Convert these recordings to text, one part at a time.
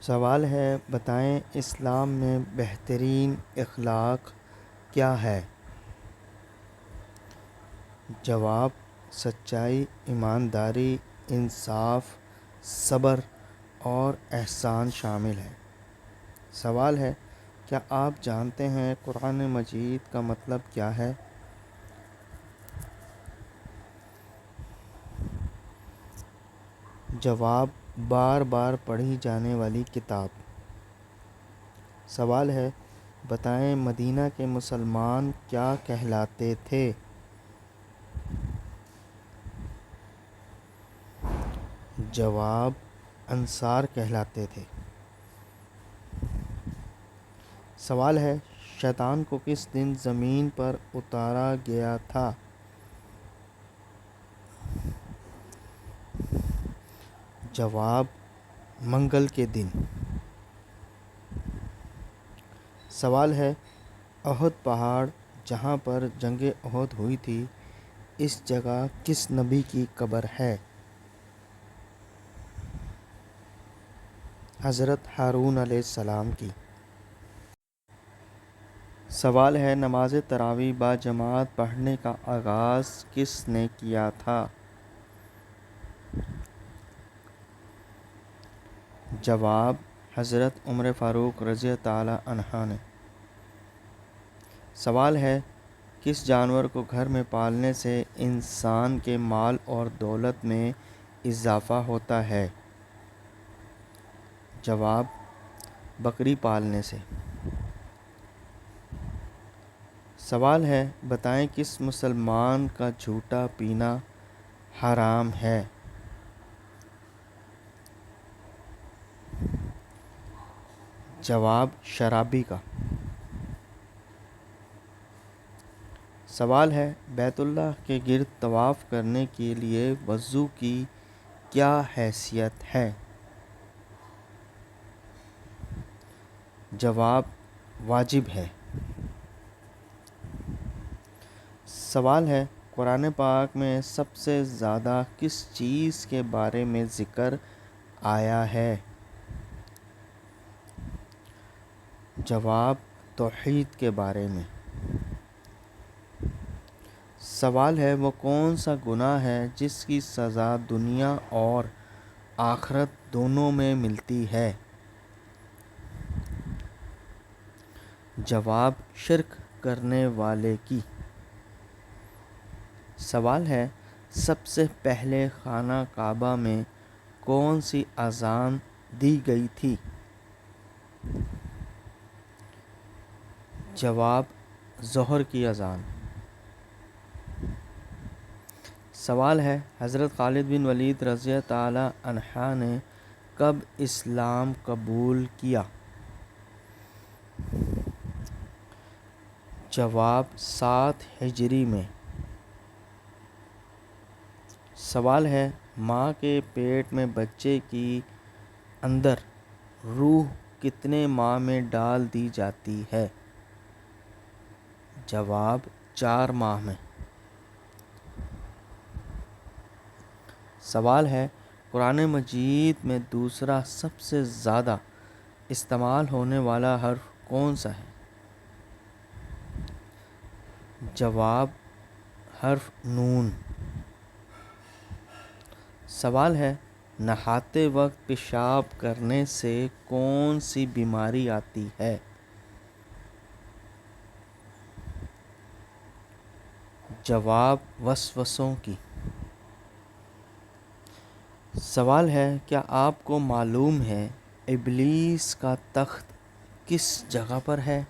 سوال ہے، بتائیں اسلام میں بہترین اخلاق کیا ہے؟ جواب: سچائی، ایمانداری، انصاف، صبر اور احسان شامل ہے۔ سوال ہے، کیا آپ جانتے ہیں قرآن مجید کا مطلب کیا ہے؟ جواب: بار بار پڑھی جانے والی کتاب۔ سوال ہے، بتائیں مدینہ کے مسلمان کیا کہلاتے تھے؟ جواب: انصار کہلاتے تھے۔ سوال ہے، شیطان کو کس دن زمین پر اتارا گیا تھا؟ جواب: منگل کے دن۔ سوال ہے، احد پہاڑ جہاں پر جنگ احد ہوئی تھی، اس جگہ کس نبی کی قبر ہے؟ حضرت ہارون علیہ السلام کی۔ سوال ہے، نماز تراویح باجماعت پڑھنے کا آغاز کس نے کیا تھا؟ جواب: حضرت عمر فاروق رضی اللہ عنہ نے۔ سوال ہے، کس جانور کو گھر میں پالنے سے انسان کے مال اور دولت میں اضافہ ہوتا ہے؟ جواب: بکری پالنے سے۔ سوال ہے، بتائیں کس مسلمان کا جھوٹا پینا حرام ہے؟ جواب: شرابی کا۔ سوال ہے، بیت اللہ کے گرد طواف کرنے کے لیے وضو کی کیا حیثیت ہے؟ جواب: واجب ہے۔ سوال ہے، قرآن پاک میں سب سے زیادہ کس چیز کے بارے میں ذکر آیا ہے؟ جواب: توحید کے بارے میں۔ سوال ہے، وہ کون سا گناہ ہے جس کی سزا دنیا اور آخرت دونوں میں ملتی ہے؟ جواب: شرک کرنے والے کی۔ سوال ہے، سب سے پہلے خانہ کعبہ میں کون سی اذان دی گئی تھی؟ جواب: ظہر کی اذان۔ سوال ہے، حضرت خالد بن ولید رضی اللہ عنہ نے کب اسلام قبول کیا؟ جواب: 7 ہجری میں۔ سوال ہے، ماں کے پیٹ میں بچے کی اندر روح کتنے ماہ میں ڈال دی جاتی ہے؟ جواب: 4 ماہ میں۔ سوال ہے، قرآن مجید میں دوسرا سب سے زیادہ استعمال ہونے والا حرف کون سا ہے؟ جواب: حرف نون۔ سوال ہے، نہاتے وقت پیشاب کرنے سے کون سی بیماری آتی ہے؟ جواب: وسوسوں کی۔ سوال ہے، کیا آپ کو معلوم ہے ابلیس کا تخت کس جگہ پر ہے؟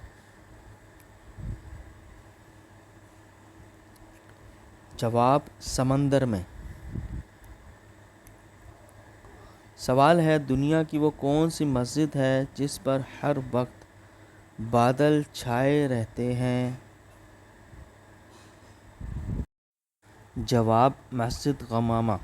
جواب: سمندر میں۔ سوال ہے، دنیا کی وہ کون سی مسجد ہے جس پر ہر وقت بادل چھائے رہتے ہیں؟ جواب: مسجد غمامہ۔